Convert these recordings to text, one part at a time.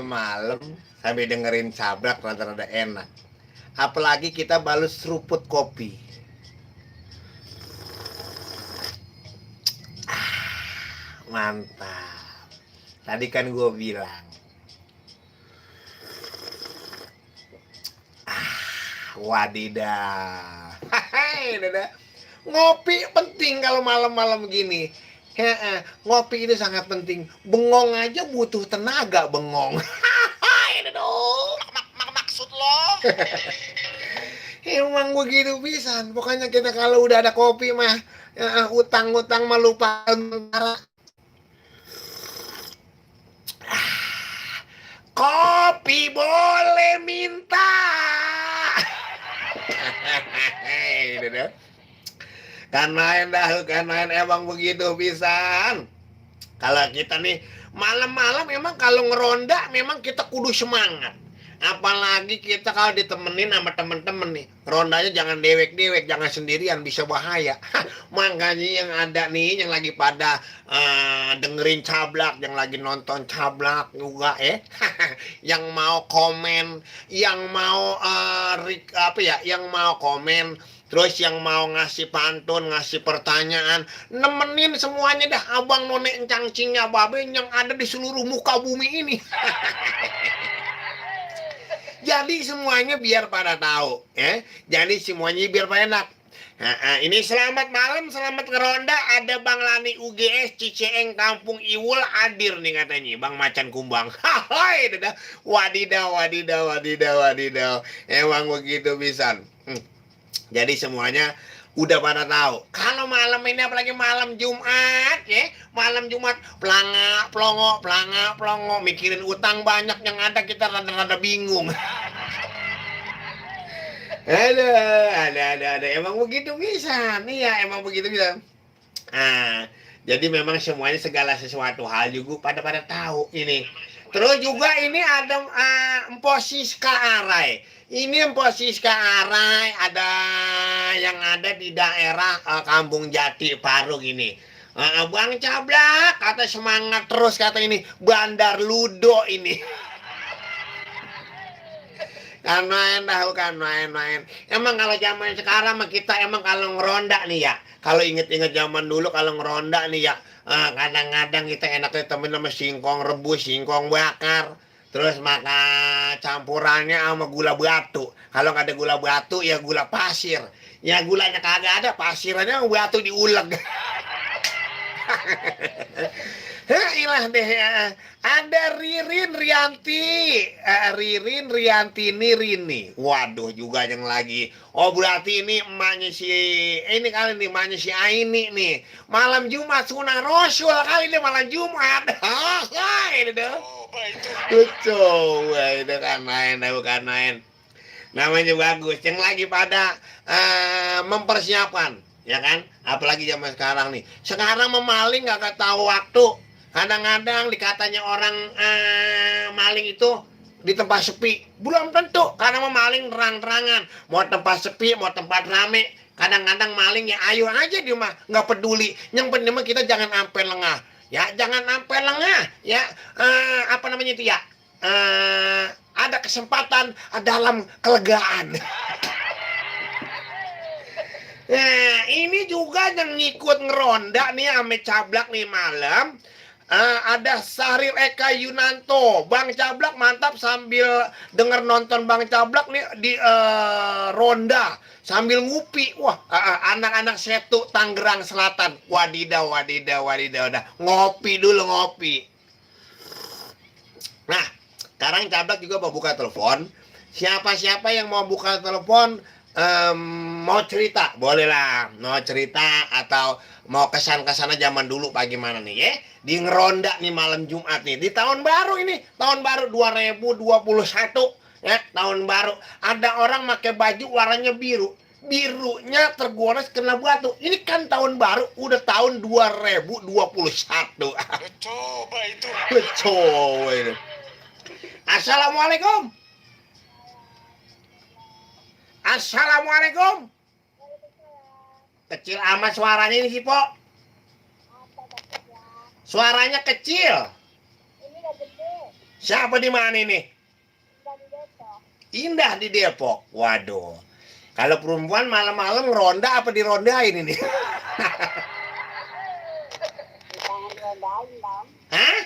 malam sambil dengerin Cabrak rada-rada enak. Apalagi kita balu seruput kopi. Mantap. Tadi kan gue bilang, wadidah. Hai, dada. Ngopi penting kalau malam-malam gini. Ngopi itu sangat penting. Bengong aja butuh tenaga bengong. Hai, dada. Maksud lo? Emang begitu pisan. Pokoknya kita kalau udah ada kopi mah utang-utang mah lupa sementara. Kopi boleh minta. Kan main dah, kan main emang begitu pisan. Kalau kita nih malam-malam memang kalau ngeronda memang kita kudu semangat. Apalagi kita kalau ditemenin sama temen-temen nih, rondanya jangan dewek-dewek, jangan sendirian, bisa bahaya. Makanya yang ada nih, yang lagi pada dengerin Cablak, yang lagi nonton Cablak juga yang mau komen, yang mau yang mau komen, terus yang mau ngasih pantun, ngasih pertanyaan, nemenin semuanya dah abang none encang-cingnya babe yang ada di seluruh muka bumi ini. Jadi semuanya biar pada tahu, ya. Jadi semuanya biar pada enak. Ini selamat malam, selamat ngeronda. Ada Bang Lani UGS Ciceeng Kampung Iwul hadir nih katanya, Bang Macan Kumbang. Hai, dadah. Wadidaw, wadidaw, wadidaw, wadidaw. Emang begitu pisan. Jadi semuanya udah pada tahu. Kalau malam ini apalagi malam Jumat, ya, malam Jumat pelanga plongo mikirin utang banyak yang ada kita rada-rada bingung. Ada. Emang begitu bisa. Iya, emang begitu bisa. Jadi memang semuanya segala sesuatu hal juga pada tahu ini. Terus juga ini ada Empo Siska Arai. Ini Empo Siska Arai ada yang ada di daerah Kampung Jati Parung ini. Bang Cablak kata semangat terus kata ini Bandar Ludo ini. Kan main. Emang kalau zaman sekarang mah kita emang kalau ngeronda nih ya. Kalau inget-inget zaman dulu kalau ngeronda nih ya, kadang-kadang kita enaknya temen sama singkong rebus, singkong bakar. Terus makan campurannya sama gula batu. Kalau nggak ada gula batu ya gula pasir. Ya gulanya kagak ada, pasirannya batu diulek. Ilah deh, ada Ririn Rianti, Ririn Riantini Rini. Waduh juga yang lagi. Oh berarti ini emaknya ini kali nih emaknya si Aini nih. Malam Jumat sunah Rasul kali ini malam Jumat. Ini dong. Lucu, itu kan main. Namanya bagus. Yang lagi pada mempersiapkan, ya kan? Apalagi zaman sekarang nih. Sekarang memaling nggak tahu waktu. Kadang-kadang dikatanya orang maling itu di tempat sepi. Belum tentu, karena memaling terang-terangan. Mau tempat sepi, mau tempat rame. Kadang-kadang maling ya ayo aja dia mah, nggak peduli. Yang penting mah kita jangan sampai lengah. Ya, jangan sampai lengah. Ya, apa namanya itu ya? Ada kesempatan dalam kelegaan. Nah, ini juga yang ngikut ngeronda nih ame Cablak nih malam. Ada Sahril Eka Yunanto. Bang Cablak mantap sambil denger nonton Bang Cablak nih di ronda sambil ngupi. Wah, anak-anak Setu Tangerang Selatan. Wadidaw. Dah. Ngopi dulu. Nah, sekarang Cablak juga mau buka telepon. Siapa-siapa yang mau buka telepon, mau cerita, boleh lah. Mau cerita atau mau kesan-kesannya zaman dulu bagaimana nih ya? Di ngeronda nih malam Jumat nih. Di tahun baru ini, tahun baru 2021 ya, tahun baru. Ada orang pakai baju warnanya biru. Birunya tergores kena batu. Ini kan tahun baru, udah tahun 2021. Coba itu. Coba itu. Assalamualaikum. Assalamualaikum. Kecil amat suaranya ini sih, Po. Suaranya kecil. Ini udah gede. Siapa di mana ini? Indah di Depok. Waduh. Kalau perempuan malam-malam ngeronda apa dirondain ini? Jangan dirondain, Bang. Hah?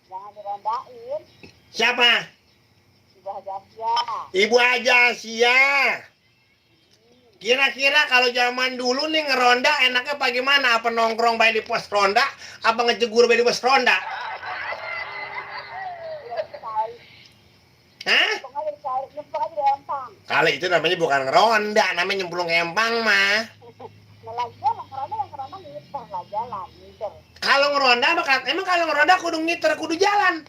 Jangan dirondain. Siapa? Ibu Hajasya. Ibu Ajasia. Kira-kira kalau zaman dulu nih ngeronda enaknya bagaimana? Apa nongkrong baik di pos ronda? Apa ngejegur baik di pos ronda? Sekali. Hah? Pokoknya dicari, nyempuk aja di empang. Kalau itu namanya bukan ngeronda, namanya nyemplung empang mah. Nah, lagi yang ngeronda ngiter lah, jalan, ngiter. Kalau ngeronda emang kalau ngeronda kudu ngiter, kudu jalan.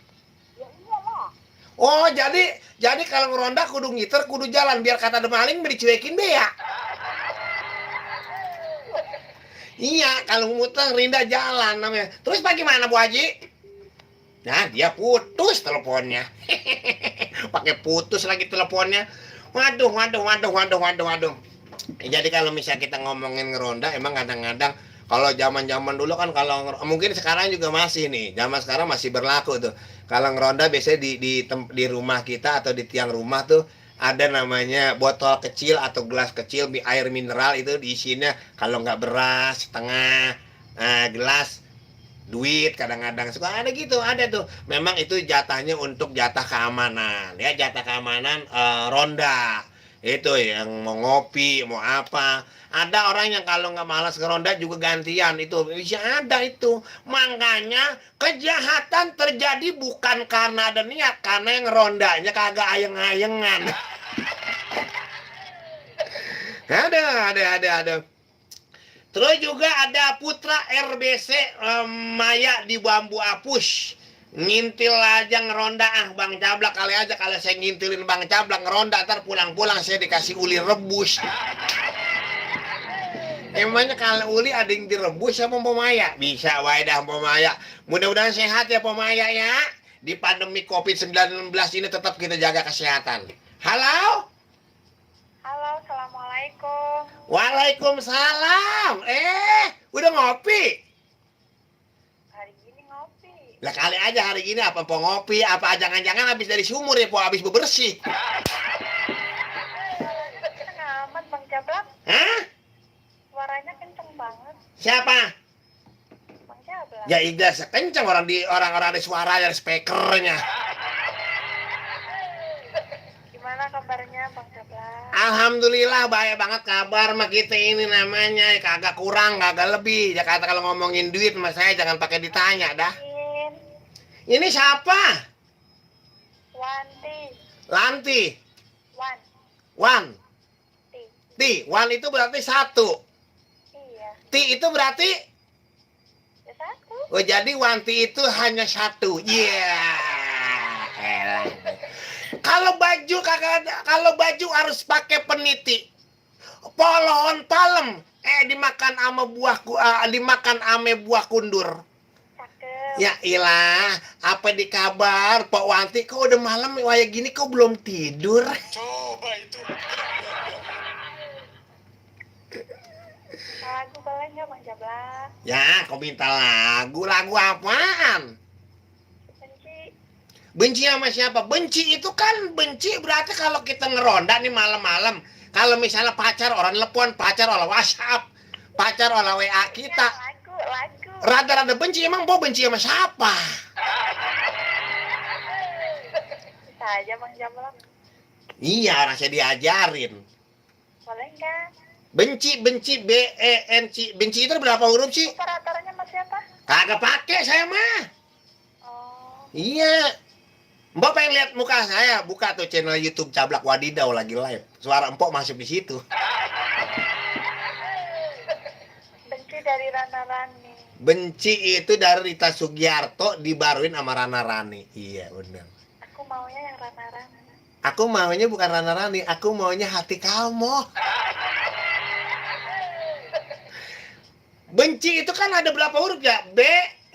Ya iyalah. Oh, jadi kalau ngeronda kudu ngiter, kudu jalan biar kata ada maling dicuekin be ya. Iya, kalau muter rinda jalan namanya. Terus bagaimana Bu Haji? Nah, dia putus teleponnya. Pakai putus lagi teleponnya. Waduh. Jadi kalau misalnya kita ngomongin ngeronda, emang kadang-kadang kalau zaman-zaman dulu kan mungkin sekarang juga masih nih. Zaman sekarang masih berlaku tuh. Kalau ngeronda biasanya di rumah kita atau di tiang rumah tuh ada namanya botol kecil atau gelas kecil air mineral itu diisinya kalau nggak beras setengah gelas duit, kadang-kadang suka ada gitu, ada tuh. Memang itu jatahnya untuk jatah keamanan ya, jatah keamanan ronda itu yang mau ngopi mau apa. Ada orang yang kalau nggak malas ngeronda juga gantian, itu bisa ada itu. Makanya kejahatan terjadi bukan karena ada niat, karena yang ngerondanya kagak ayeng-ayengan. ada. Terus juga ada putra RBC Maya di Bambu Apus. Ngintil aja ngeronda Bang Cablak kali aja kalau saya ngintilin Bang Cablak ngeronda ntar pulang-pulang saya dikasih uli rebus. Emangnya kalau uli ada yang direbus sama Mpok Maya? Bisa wae dah Mpok Maya. Mudah-mudahan sehat ya Mpok Maya ya. Di pandemi COVID-19 ini tetap kita jaga kesehatan. Halo? Halo, assalamualaikum. Waalaikumsalam. Udah ngopi? Hari ini ngopi. Lah kali aja hari gini apa po ngopi, apa jangan-jangan habis dari sumur ya po, habis bebersih. Kenceng amat Bang Cablak. Hah? Suaranya kenceng banget. Siapa? Bang Cablak. Ya Ida sekencang orang-orang ada suara dari speakernya. Gimana kabarnya Bang Cablak? Alhamdulillah baik banget kabar mah kita ini namanya kagak kurang kagak lebih. Ya kata kalau ngomongin duit mas saya jangan pakai ditanya dah. Ini siapa? Wanti. Lanti. Wan. Wan. Ti. Ti. Wan itu berarti satu. Iya. Ti itu berarti? Ya satu. Oh jadi Wanti itu hanya satu. Iya. Elah. Kalau baju harus pakai peniti. Polohon palem. Dimakan ame buah kundur. Cakep. Ya ilah, apa di kabar Pak Wanti? Kok udah malam kayak gini kok belum tidur? Coba itu. Lagu boleh nggak Bang Cablak? Ya, kau minta lagu apaan? Benci. Benci sama siapa? Benci itu kan benci berarti kalau kita ngeronda nih malam-malam. Kalau misalnya pacar orang telepon, pacar orang WhatsApp, pacar orang WA kita. Lagu. Rada-rada benci, emang mau benci sama siapa? Bisa aja Bang Cablak. Iya, orang saya diajarin. Boleh nggak? Benci, B-E-N-C. Benci itu berapa huruf sih? Operatornya Mas siapa? Kagak pakai saya mah. Oh. Iya. Mbak pengen lihat muka saya, buka tuh channel YouTube Cablak Wadidau lagi live. Suara Empok masuk di situ. Benci dari Rana Rani. Benci itu dari Rita Sugiarto dibaruin sama Rana Rani. Iya, benar. Aku maunya yang Rana Rani. Aku maunya bukan Rana Rani, aku maunya hati kamu. Benci itu kan ada berapa huruf ya? B-E-N-C-I,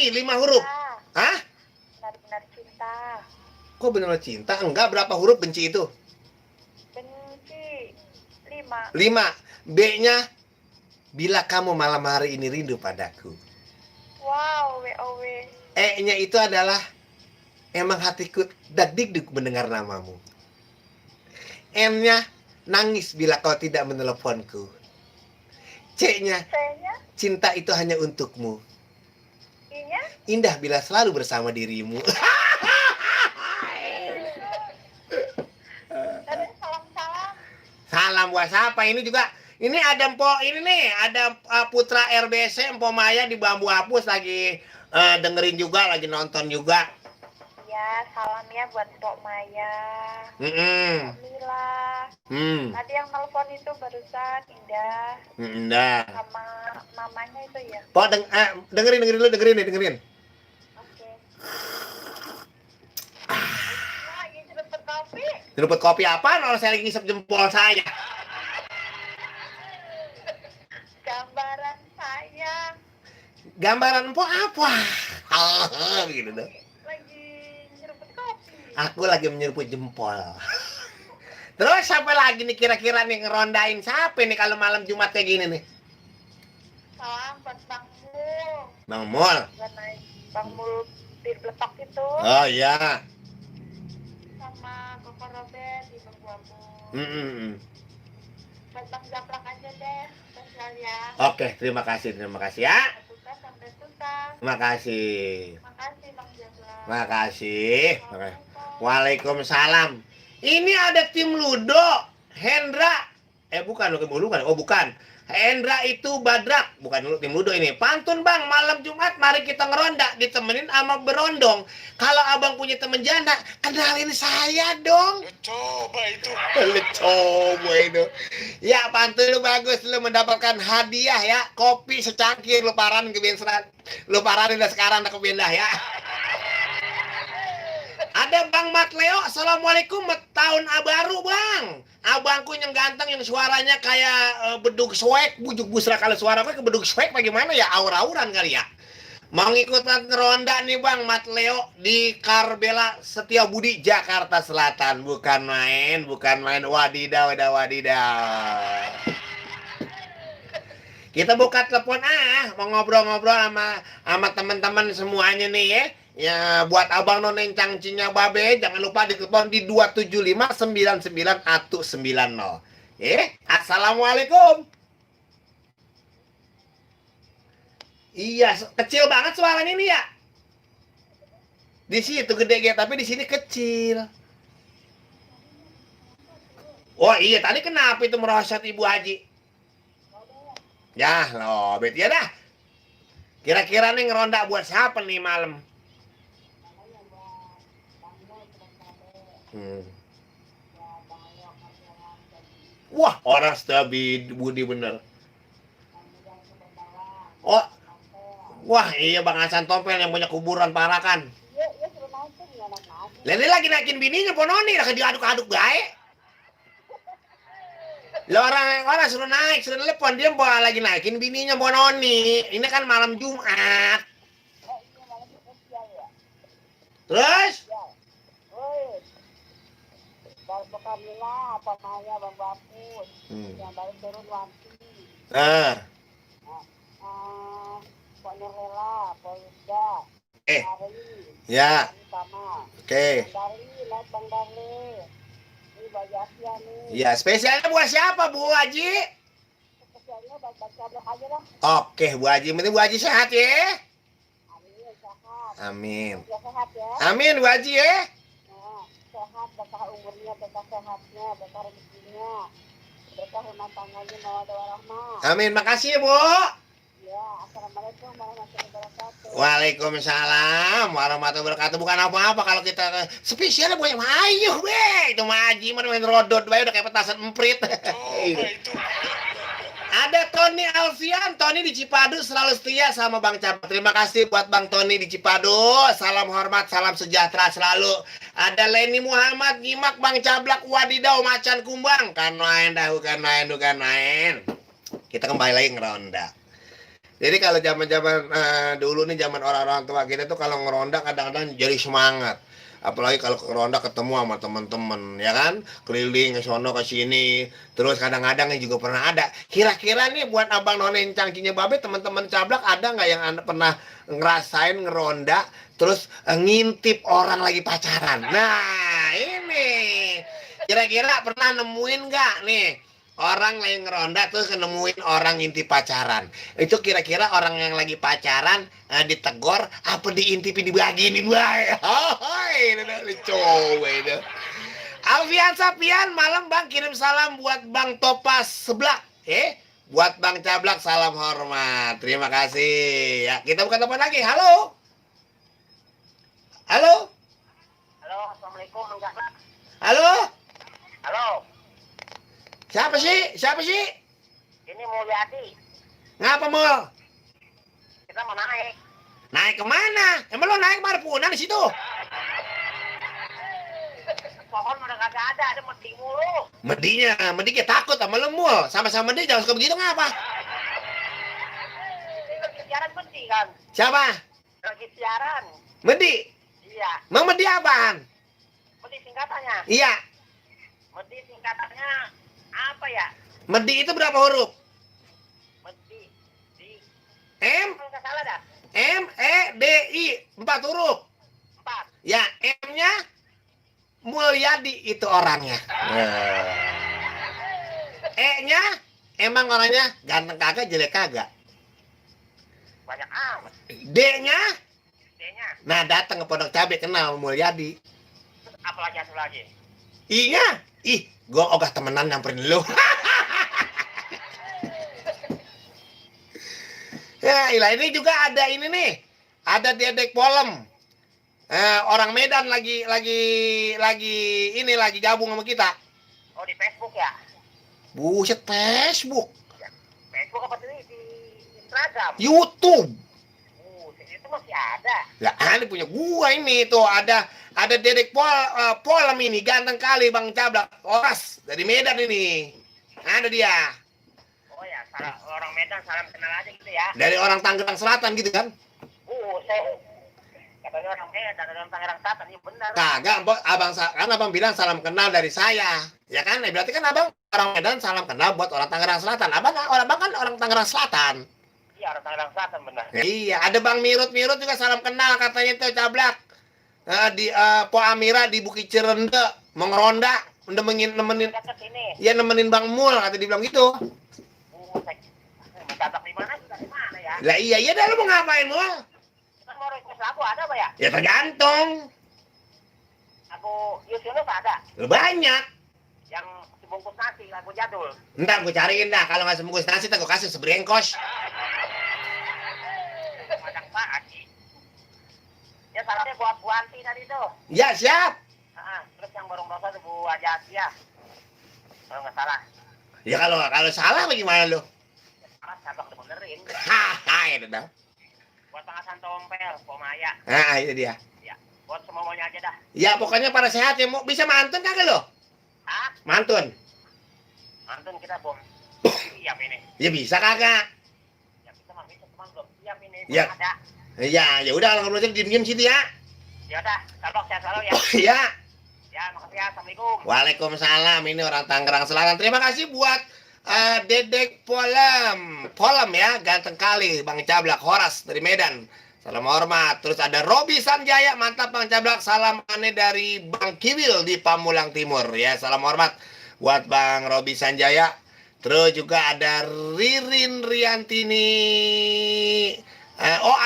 5 huruf. Hah? Benar-benar cinta. Kok benar cinta? Enggak, berapa huruf benci itu? Benci 5. 5. B-nya bila kamu malam hari ini rindu padaku. Wow, WOW. E-nya itu adalah Emang hatiku dak-dikduk mendengar namamu. N-nya nangis bila kau tidak meneleponku. C-nya C-nya, cinta itu hanya untukmu. I-nya, Indah bila selalu bersama dirimu. ada salam-salam. Salam buat siapa? Ini juga ini ada ini nih, ada Putra RBC Empo Maya di Bambu Hapus lagi dengerin juga, lagi nonton juga. Ya, salam ya buat Mbok Maya, Mm-mm. Mbak Mila. Tadi yang telepon itu barusan Indah Indah. sama mamanya itu ya. Po dengerin dulu, dengerin. Oke. Lagi cepet kopi. Dapat kopi apa? Kalau saya lagi ngisep jempol saya. Gambaran saya Gambaran Empo apa? Gitu dong. lagi nyeruput kopi. Aku lagi menyeruput jempol. Terus siapa lagi nih kira-kira nih ngerondain siapa nih kalau malam Jumat kayak gini nih? Salam buat Bang Mul. Bang Mol. Buat naik Bang Mul bir beletok itu. Oh iya. Sama Koko Robert di Bengkuamu. Buat Bang Japlak aja deh, spesial ya. Oke, terima kasih ya. Suka sampai susah. Makasih. Makasih Bang Japlak. Makasih. Assalamualaikum. Waalaikumsalam. Ini ada tim Ludo. Hendra. Bukan. Oh, bukan. Hendra itu Badrak. Bukan tim Ludo ini. Pantun Bang, malam Jumat mari kita ngeronda. Ditemenin sama berondong. Kalau abang punya temen janda, kenalin saya dong. Lu coba itu. Lu coba itu. Ya, pantun lu bagus. Lu mendapatkan hadiah ya. Kopi secangkir. Lu paranin ke benseran. Lu paranin dah sekarang dah ke bendah ya. Ada Bang Mat Leo, Assalamualaikum, tahun baru Bang. Abangku yang ganteng, yang suaranya kayak bedug swag, bujuk busra. Kalau suara gue ke bedug swag bagaimana ya, aur-auran kali ya. Mau ngikutan ronda nih Bang Mat Leo di Karbela Setiabudi, Jakarta Selatan. Bukan main, wadidaw. Kita buka telepon mau ngobrol-ngobrol sama teman-teman semuanya nih ya. Ya buat abang nonen cangcinya babe, jangan lupa ditelepon di 275999190. Assalamualaikum. Iya, kecil banget suaranya ini ya. Di situ gede gitu, tapi di sini kecil. Oh iya, tadi kenapa itu merosot Ibu Haji? Ya, loh, bet ya dah. Kira-kira nih ngeronda buat siapa nih malam? Wah, orang stabil budi bener. Oh, wah iya Bang Hasan Tompel yang punya kuburan Parakan. Iya, suruh naikin ya anak-anak. Lalu lagi naikin bininya Pononi, lagi diaduk-aduk baik. Lah orang suruh telepon dia lagi naikin bininya Pononi. Ini kan malam Jumat. Ini malam spesial ya. Terus? Ya. Woi. Bang Kamila, apa Maya, Bang Bapus. Yang baru turun Wanti. Pak Nurlela, Pak Yuda. Ari. Ya. Sama. Oke. Bang Darli. Ini bagi Asia nih. Ya, spesialnya buat siapa Bu Haji? Spesialnya baca blog aja lah. Oke, Bu Haji, penting Bu Haji sehat ya. Amin, sehat. Amin. Ya, sehat ya. Amin Bu Haji ya. Nah, sehat, berkah umurnya, berkah sehatnya, berkah rezekinya, berkah rumah tangganya, mawaddah warahmah. Amin, makasih ya Bu. Ya, assalamualaikum warahmatullahi wabarakatuh. Waalaikumsalam warahmatullahi wabarakatuh. Bukan apa-apa kalau kita spesialnya buat ayo be. Itu Maji main rodot bae udah kayak petasan emprit. Coba itu. Ada Tony Alfian, Tony di Cipadu selalu setia sama Bang Cap. Terima kasih buat Bang Tony di Cipadu. Salam hormat, salam sejahtera selalu. Ada Leni Muhammad, nyimak Bang Cablak, wadidaw macan kumbang. Kan main. Kita kembali lagi ngeronda. Jadi kalau zaman-zaman dulu nih, zaman orang-orang tua kita tuh kalau ngeronda kadang-kadang jadi semangat. Apalagi kalau ngeronda ketemu sama teman-teman, ya kan? Keliling ke sono ke sini. Terus kadang-kadang juga pernah ada. Kira-kira nih buat abang nonen cangcinya babe, teman-teman Cablak ada nggak yang pernah ngerasain ngeronda terus ngintip orang lagi pacaran. Nah, ini kira-kira pernah nemuin nggak nih orang lagi ngeronda terus nemuin orang ngintip pacaran? Itu kira-kira orang yang lagi pacaran ditegor apa diintipin dibagi ini bae? Hoi, itu coba itu. Alfian Sapian, malam Bang, kirim salam buat Bang Topas Seblak. Buat Bang Cablak salam hormat. Terima kasih. Ya, kita buka telepon lagi. Halo. Halo. Halo, assalamualaikum Bang Cablak. Halo. Halo, Siapa sih? Siapa sih? ini Mulyadi. Ngapa mul? Kita mau naik. Naik kemana? Emang lo naik Marpunan di situ? Pohon udah kagak ada mending mulu. Medinya takut sama lo mul. Sama-sama dia jangan suka begitu ngapa? Ini lagi siaran medi kan? Siapa? Lagi siaran. Medi? Iya, Mang Medi apaan? medi singkatannya. Iya. Medi singkatannya apa ya? Medi itu berapa huruf? Medi. Di. M, Nggak salah dah. M, E, D, I. 4 huruf. 4. Ya, M-nya Mulyadi itu orangnya. E-nya emang orangnya ganteng kagak, jelek kagak. Banyak amat. D-nya, D-nya. nah datang ke Pondok Cabe kenal Mulyadi. Terus apa lagi satu lagi? I-nya, gua ogah temenan nyamperin lu. Ya, ilah ini juga ada ini nih. Ada Dedek Polem. Orang Medan lagi gabung sama kita. Oh, di Facebook ya? Buset, Facebook, Facebook apa tuh di Instagram? YouTube. Itu masih ada. Lah, ini punya gua ini tuh ada Dedek Polem ini ganteng kali Bang Cablak. Oras dari Medan ini. Ada dia. Oh ya, orang Medan salam kenal aja gitu ya. Dari orang Tangerang Selatan gitu kan. Saya katanya orang Medan, orang Tangerang Selatan, ini benar. Kagak, abang bilang salam kenal dari saya. Ya kan? Berarti kan abang orang Medan salam kenal buat orang Tangerang Selatan. Abang kan orang Tangerang Selatan. Iya, orang Tangerang Selatan benar. Iya, ada Bang Mirut juga salam kenal katanya itu Cablak. Di Po Amira di Bukit Cirende mau ngeronda, nemenin Dekat sini. ya nemenin Bang Mul kata dibilang gitu. Mencatat di mana juga di mana ya? Lah iya dah, lu mau ngapain Mul? Kan mau request lagu ada apa ya? Ya tergantung. Lagu Yusuf ada. Banyak. Yang sebungkus nasi, lagu jadul. Ntar gue cariin dah, kalau nggak sebungkus nasi gue kasih sebrengkos. Banyak banget sih. Ya salamnya buat Bu Anti tadi tuh. Ya siap. Terus yang bareng dosa tuh Bu Haji Asia. Kalau nggak salah. Ya kalau salah bagaimana lu? Salah, sabak udah benerin. Hahaha, itu dah. Buat pengasan tompel, Pomaya. Nah, itu dia. Ya, buat semuanya aja dah. Ya pokoknya pada sehat ya, mau bisa mantun kagak lo? Hah? Mantun. Mantun kita bom. Siap ini. Ya bisa kagak? Ya kita mah bisa cuman belum siap ini. Ya. Belum ada. Ya udah kalau ngobrol diem-diem situ ya. Ya udah, sabak sehat selalu ya. Ya. Ya, makasih ya. Assalamualaikum. Waalaikumsalam. Ini orang Tangerang Selatan. Terima kasih buat Dedek Polem ya, ganteng kali Bang Cablak. Horas dari Medan. Salam hormat. Terus ada Robi Sanjaya, mantap Bang Cablak. Salam aneh dari Bang Kiwil di Pamulang Timur ya. Salam hormat buat Bang Robi Sanjaya. Terus juga ada Ririn Riantini.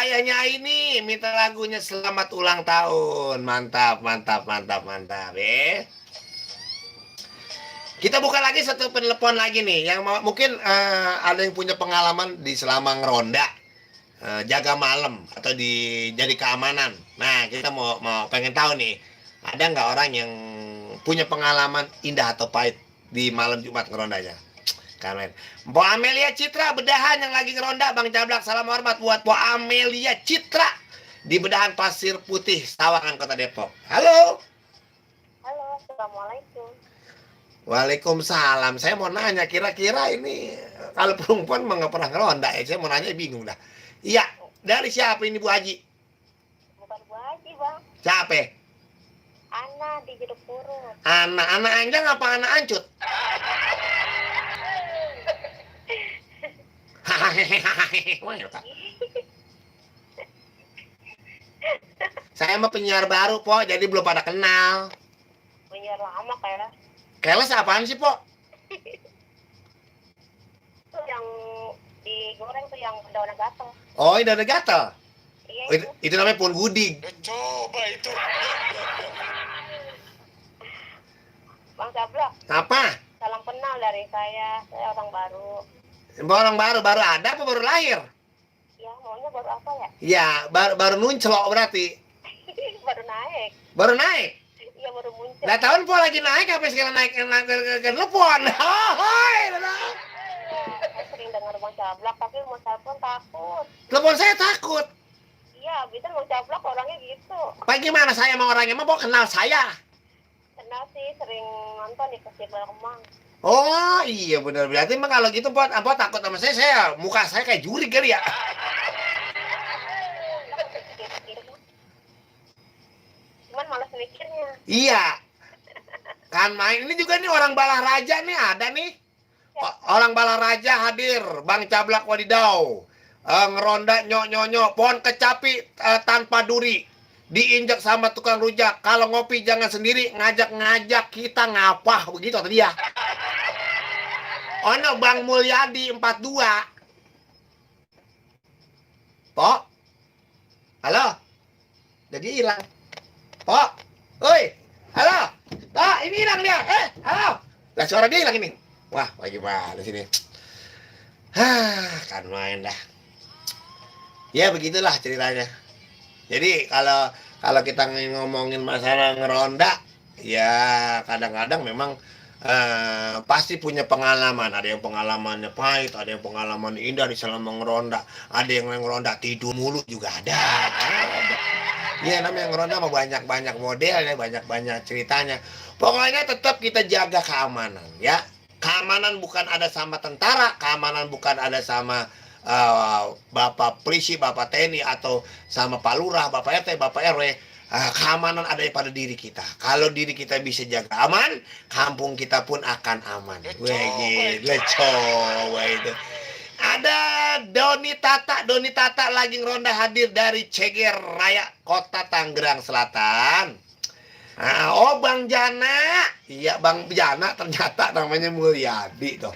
Ayahnya ini minta lagunya Selamat Ulang Tahun. Mantap. Kita buka lagi satu penelpon lagi nih, yang mungkin ada yang punya pengalaman di selama ngeronda, jaga malam atau jadi keamanan. Nah, kita mau pengen tahu nih, ada nggak orang yang punya pengalaman indah atau pahit di malam Jumat ngerondanya? Kalian. Po Amelia Citra Bedahan yang lagi ngeronda, Bang Cablak, salam hormat buat Po Amelia Citra di Bedahan Pasir Putih, Sawangan, Kota Depok. Halo. Halo, assalamualaikum. Waalaikumsalam. Saya mau nanya, kira-kira ini kalau perempuan mah nggak pernah ngeronda ya? Saya mau nanya, bingung dah. Iya, dari siapa ini Bu Haji? Bukan Bu Haji, Bang. Siapa? Ana di Jeruk Purut. Anak anjang apa anak ancut? Hahaha. Saya mah penyiar baru, Po, jadi belum pada kenal. Penyiar lama kayak Keles apaan sih, Po? itu yang digoreng tuh yang daunnya gatel. Oh, ini udah gatel. Iya Oh, itu namanya pohon guding. Coba itu. Bang Cablak, Apa? salam kenal dari saya orang baru. Orang baru ada apa baru lahir? Ya maunya baru apa ya? Ya, baru nuncelok berarti. Baru naik. Baru naik. Iya baru muncul. Lah tahun Po lagi naik apa sekarang naik ke telepon. Hai, Saya sering dengar Bang Cablak tapi mau telepon takut. telepon saya takut. Iya, bisa Bang Cablak orangnya gitu. Pak gimana saya sama orangnya mah Po kenal saya. Kenal sih sering nonton di Festival Kemang. Oh iya benar, berarti emang kalau gitu Po takut sama saya muka saya kayak jurig kali ya. Cuman malas mikirnya. Iya. Kan main ini juga nih orang Balah Raja nih ada nih. Orang Balah Raja hadir, Bang Cablak Wadidau. Ngeronda nyok pohon kecapi tanpa duri. Diinjak sama tukang rujak. Kalau ngopi jangan sendiri, ngajak-ngajak kita ngapah begitu tadi ya. Ono Bang Mulyadi 42. Pok. Halo. Jadi hilang. Pok. Oi. Halo. Pok, ini hilang dia. Halo. Lah suara dia hilang ini. Wah, bagaimana sini? Kan main dah. Ya begitulah ceritanya. Jadi kalau kita ngomongin masalah ngeronda, ya kadang-kadang memang pasti punya pengalaman. Ada yang pengalamannya pahit, ada yang pengalaman indah di selama ngeronda, ada yang ngeronda tidur mulu juga ada. Ya namanya ngeronda mah banyak modelnya, banyak ceritanya. Pokoknya tetap kita jaga keamanan ya. Keamanan bukan ada sama tentara, keamanan bukan ada sama Bapak Polisi, Bapak TNI atau sama Pak Lurah, Bapak RT, Bapak RW. Keamanan ada pada diri kita. Kalau diri kita bisa jaga aman, kampung kita pun akan aman. Coba itu. Ada Doni Tata lagi ngeronda hadir dari Ceger Raya, Kota Tangerang Selatan. Oh Bang Jana, iya Bang Jana ternyata namanya Mulyadi tuh.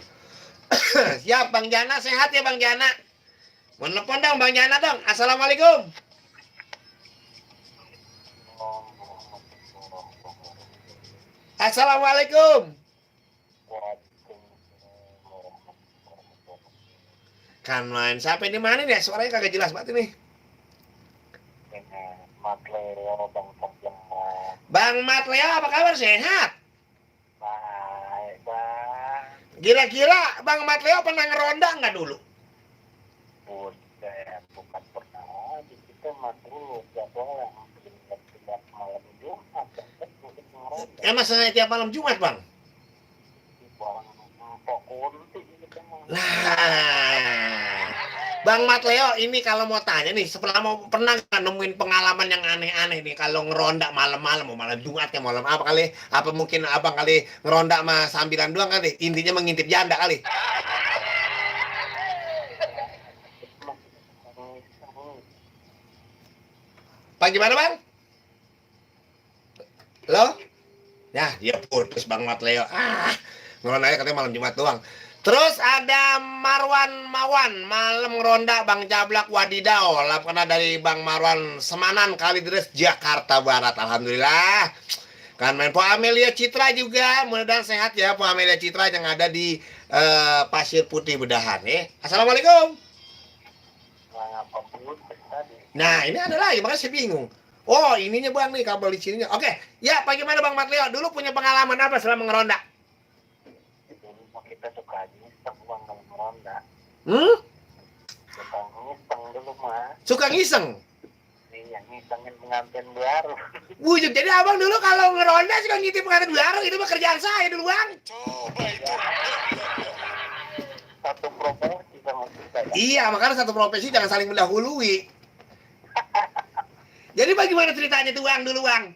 Siap Bang Jana, sehat ya Bang Jana. Mau nelfon dong Bang Jana dong. Assalamualaikum. Assalamualaikum. Kan main sampai di mana nih? Suaranya kagak jelas banget ini. Bang Matleo apa kabar, sehat? Baik, Bang. Kira-kira Bang Matleo pernah ngeronda nggak dulu? Bukan pernah. Kita masuk jadwal yang malam Jumat. Emang sengaja tiap malam Jumat, Bang? Lah, Bang Matleo ini kalau mau tanya nih, pernah nggak nemuin pengalaman yang aneh-aneh nih kalau ngeronda malam-malam, mau malam Jumat ya malam apa kali? Apa mungkin abang kali ngeronda sama sambilan doang kali? Intinya mengintip janda kali? Pak gimana Bang? Halo? Ya, dia putus Bang Matleo. Ngerondanya katanya malam Jumat doang. Terus ada Marwan Mawan, malam ngeronda Bang Cablak Wadidau. Karena dari Bang Marwan Semanan, Kalideres, Jakarta Barat. Alhamdulillah. Kan main Po Amelia Citra juga, mudah-mudahan sehat ya Po Amelia Citra yang ada di Pasir Putih Bedahan ya. Assalamualaikum. Nah ini ada lagi, makanya saya bingung. Oh ininya Bang nih, kabel di sininya. Oke, ya bagaimana Bang Matleo? Dulu punya pengalaman apa selama ngeronda? Kita suka nyiseng Bang kalau ngeronda. Suka ngiseng dulu mah. Suka ngiseng? Iya, ngisengin pengantin baru. Wujud, jadi abang dulu kalau ngeronda suka ngintip pengantin baru, itu mah kerjaan saya dulu Bang. Coba itu. Satu profesi sama kita ya. Iya, makanya satu profesi jangan saling mendahului. Jadi bagaimana ceritanya tuh Bang dulu Bang?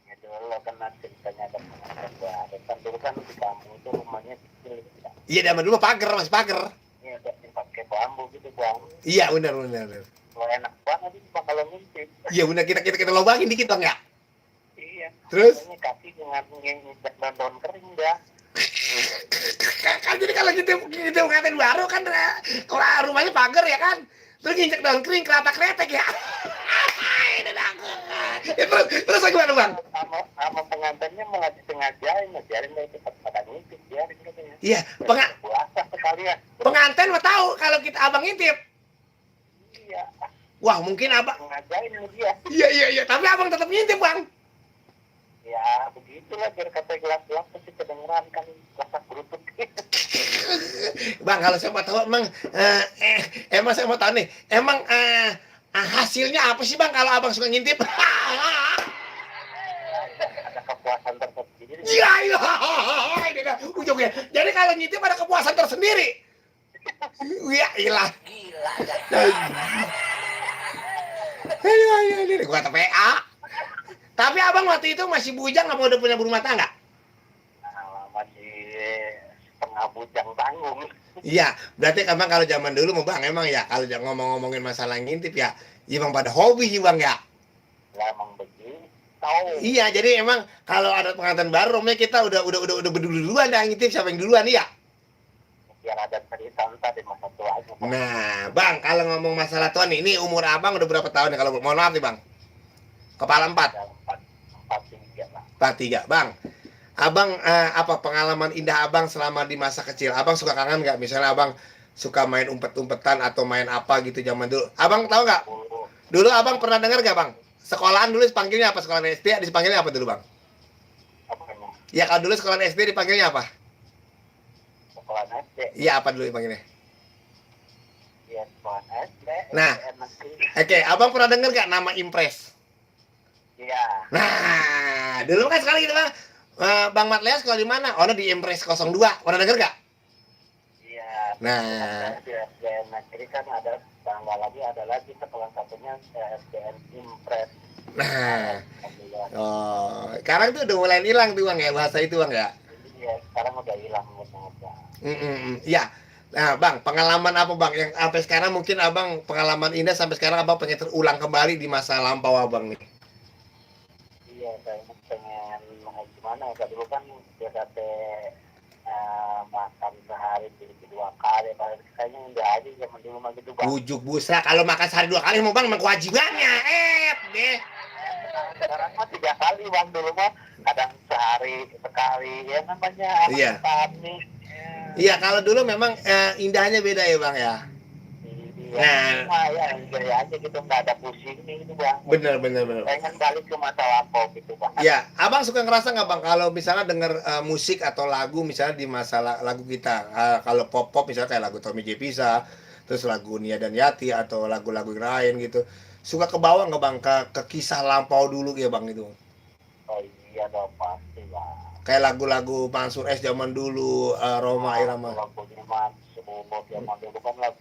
Ya dulu kan ceritanya ada pengantin baru. Kan dulu kan di kampung itu rumahnya kecil. Ya. Iya, zaman dulu pagar, masih pagar. Iya, pakai bambu gitu Bang. Iya, benar. Kalau enak banget itu Bang kalau ngintip. Iya benar, kita lobangin dikit bang ya. Iya. Terus? Ini kaki dengan daun kering dah. Kan jadi kalau kita ngatain baru kan, kalau rumahnya pagar ya kan, terus nginjek daun kering kretek ya. Ini takut. Ya, terus gimana bang? Sama pengantinnya malah disengajain, ngajarin dia cepat pada ngintip, biarin katanya. Iya, Puasa sekalian. pengantin mau tahu kalau kita abang ngintip. Iya. Wah mungkin abang. Ngajain sama dia. Iya, tapi abang tetap ngintip bang. Ya begitulah biar kata gelap-gelap pasti kedengeran kan lasak berutut. Bang kalau saya mau tahu emang emang saya mau tahu nih, emang hasilnya apa sih bang kalau abang suka ngintip? Ada kepuasan tersendiri. Iya, ini dah ujungnya. Jadi kalau ngintip ada kepuasan tersendiri. Iya, ilah. Gila ya. Ayo, ini gua TPA. Tapi abang waktu itu masih bujang apa udah punya berumah tangga? Nah, masih setengah bujang tanggung. Iya, berarti abang kalau zaman dulu mau bang emang ya kalau ngomongin masalah ngintip ya, emang pada hobi sih bang ya. Lah emang begitu. Tahu. Iya, jadi emang kalau ada pengantin baru, romnya kita udah berduluan dah ngintip siapa yang duluan iya. Biar ada cerita ntar di masa tua aja. Nah, bang kalau ngomong masalah tua nih, ini umur abang udah berapa tahun nih kalau mohon maaf nih bang? Kepala 4. 4-3 lah. 43, bang. Abang apa pengalaman indah abang selama di masa kecil? Abang suka kangen nggak? Misalnya abang suka main umpet-umpetan atau main apa gitu zaman dulu. Abang tahu nggak? Dulu abang pernah dengar nggak bang? Sekolahan dulu dipanggilnya apa? Sekolahan SD dipanggilnya apa dulu bang? Apanya? Ya kalau dulu sekolahan SD dipanggilnya apa? Sekolah SD. Iya apa dulu dipanggilnya? Ya sekolah SD. Nah. Oke, abang pernah dengar nggak nama Impres? Iya. Nah, dulu kan sekali gitu bang. Bang Matleas sekolah di mana? Oh, di Impres 02. Pernah denger gak? Iya. Nah. Di SDN negeri kan ada tangga lagi, ada lagi sekolah satunya SDN Impres. Nah. Oh, sekarang tuh udah mulai hilang tuh bang ya bahasa itu bang ya. Iya, sekarang udah hilang ternyata. Iya. Nah, bang, pengalaman apa bang yang sampai sekarang mungkin abang pengalaman indah sampai sekarang abang pengen terulang kembali di masa lampau abang nih? Iya, saya pengen gimana ya, dulu kan dia kata makan sehari jadi 2 kali, kayaknya enggak aja zaman dulu mah gitu bang. Bujuk busa, kalau makan sehari 2 kali mau bang, memang kewajibannya, deh. Sekarang mah 3 kali bang, dulu mah kadang sehari sekali, ya namanya Iya. Nih. Iya, kalau dulu memang indahnya beda ya bang ya. Nah, ya enjoy aja gitu, nggak ada pusing nih gitu bang. Bener. Pengen balik ke masa lampau gitu bang. Ya, abang suka ngerasa nggak bang kalau misalnya denger musik atau lagu misalnya di masa lagu kita, kalau pop misalnya kayak lagu Tommy J Pisa, terus lagu Nia dan Yati atau lagu-lagu yang lain gitu, suka kebawa nggak bang ke kisah lampau dulu ya bang itu? Oh iya dong pasti bang. Kayak lagu-lagu Mansur S zaman dulu, Roma Irama. Lagunya Mansur zaman dulu kan lagu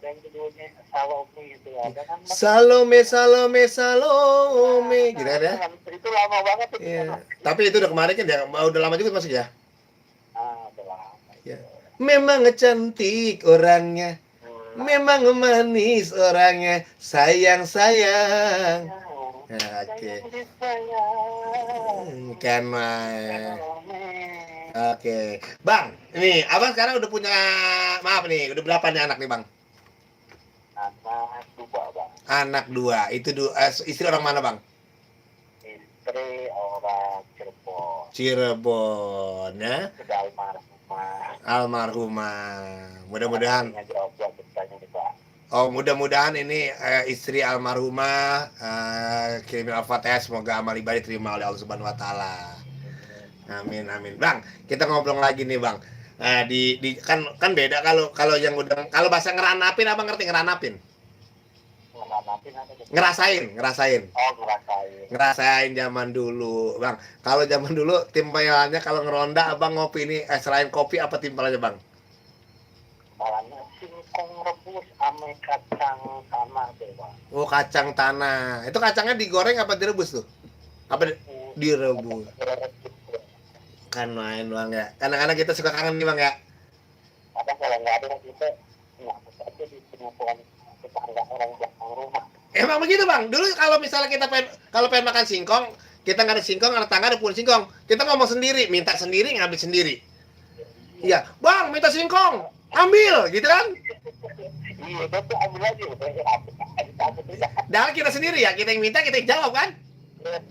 yang judulnya Salome itu ada kan. Salome, gitu kan ya? Itu lama banget itu. Iya. Tapi itu udah kemarin kan ya, udah lama juga masuk ya? Udah lama. Ya. Memang cantik orangnya, memang manis orangnya, sayang. Oke. Kan Oke. Bang, ini abang sekarang udah punya, maaf nih, udah berapa nih anak nih bang? Anak 2 bang. Anak 2. Itu istri orang mana bang? Istri orang Cirebon ya. Sudah Almarhumah. Mudah-mudahan. Oh, Mudah-mudahan ini istri almarhumah kirimin al-fatihah, semoga amal ibadah diterima oleh Allah Subhanahu wa taala. Amin. Bang, kita ngobrol lagi nih, Bang. Kan beda kalau yang udah, kalau bahasa ngeranapin, abang ngerti ngeranapin? Ngerasain. Oh, Ngerasain zaman dulu, Bang. Kalau zaman dulu timpelannya kalau ngeronda abang ngopi ini selain kopi apa timpelannya, Bang? Malamnya singkong rebus ame kacang tanah deh bang. Oh, kacang tanah. Itu kacangnya digoreng apa direbus tuh? Apa direbus? Kan main bang ya. Kadang-kadang kita suka kangen nih bang ya. Kadang kalau nggak ada kita ngapus aja di penyapuan tetangga orang belakang rumah. Emang begitu bang. Dulu kalau misalnya kita pengen makan singkong, kita nggak ada singkong, ada tangga, ada pohon singkong. Kita ngomong sendiri, minta sendiri, ngambil sendiri. Iya, bang, minta singkong, ambil, gitu kan? Iya, betul, ambil aja. Padahal kita sendiri ya, kita yang minta, kita yang jawab kan?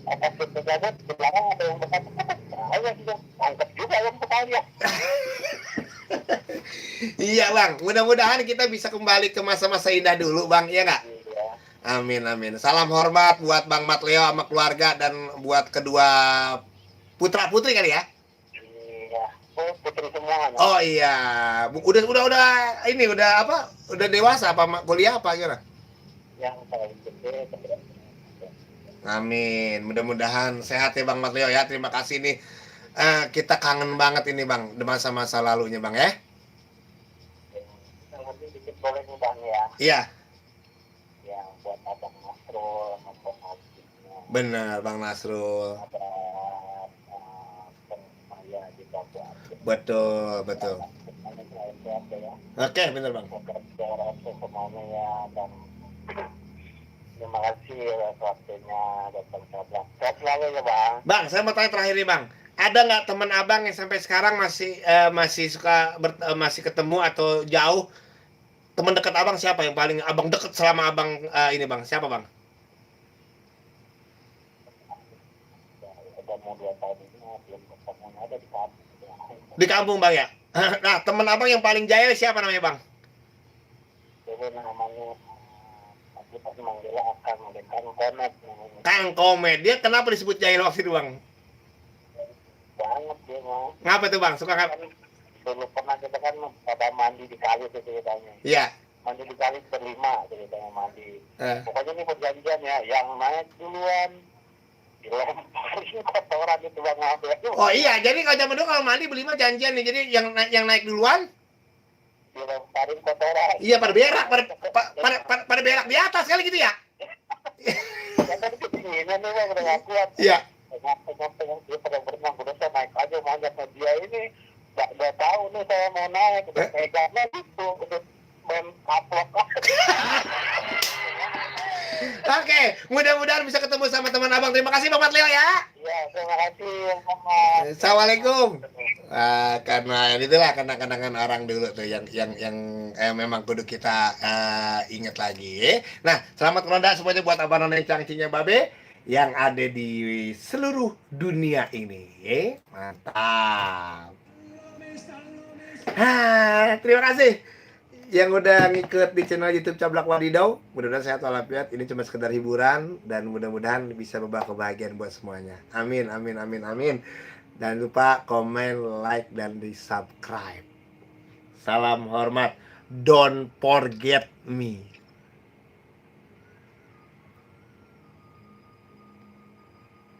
Atas pejabat di belakang ada yang berkata, saya sudah angkat juga yang kepalanya. Iya bang, mudah-mudahan kita bisa kembali ke masa-masa indah dulu bang, iya nggak? Iya. Amin amin. Salam hormat buat Bang Matleo sama keluarga dan buat kedua putra putri kali ya. Iya. Oh, putri semua. Oh iya, udah ini udah apa? Udah dewasa apa kuliah apa gimana? Yang paling gede sebenarnya. Amin. Mudah-mudahan sehat ya Bang Matleo ya. Terima kasih nih. Kita kangen banget ini Bang, masa-masa lalunya Bang ya. Yang lebih dikit boleh nih Bang ya. Iya, Yang buat Abang Nasrul, Abang Nasrulnya. benar Bang Nasrul. Ada Maya di Papua. Betul, betul. Semuanya sehat ya. Oke, benar Bang. Sehat semuanya ya, dan terima kasih atas waktunya datang Cablang. Sehat selalu ya Bang. Bang, saya mau tanya terakhir nih Bang. Ada nggak teman abang yang sampai sekarang masih suka masih ketemu atau jauh? Teman dekat abang siapa yang paling abang deket selama abang ini Bang? Siapa Bang? Ya, udah mau 2 tahun ini belum ketemu, ada di kampung. Di kampung Bang ya? Nah, teman abang yang paling jaya siapa namanya Bang? Dulu namanya kita manggilnya Akang, Kang Komet namanya. Kang Komet. Dia kenapa disebut jahil waktu itu Bang? Banget dia mah. Ngapa tuh Bang? Suka ngapa? Dulu pernah kita kan pada mandi di kali tuh ceritanya. Iya. Mandi di kali berlima ceritanya mandi. Eh. Pokoknya ini perjanjian ya, yang naik duluan dilemparin kotoran itu Bang Abel. Oh iya, jadi kalau zaman dulu kalau mandi berlima janjian nih. Jadi yang naik duluan, Dilemparin kotoran. iya pada berak, pada berak di atas kali gitu ya? Kan tadi kedinginan nih Bang, udah gak kuat. Iya. Pengen dia pada berenang, udah saya naik aja manjatnya dia ini. Gak tahu nih saya mau naik, udah pegangnya gitu, udah main kaplok. Oke, mudah-mudahan bisa ketemu sama teman abang. Terima kasih Bang Matleo ya. Iya, terima kasih Muhammad. Assalamualaikum. Karena itulah kenang-kenangan orang dulu tuh yang memang kudu kita ingat lagi. Nah, selamat ronda semuanya buat abang nona cangcinya babe yang ada di seluruh dunia ini. Mantap. Terima kasih yang udah ngikut di channel YouTube Cablak Wadidau. Mudah-mudahan sehat walafiat. Ini cuma sekedar hiburan dan mudah-mudahan bisa membawa kebahagiaan buat semuanya. Amin, amin, amin, amin. Jangan lupa komen, like, dan di subscribe. Salam hormat. Don't forget me.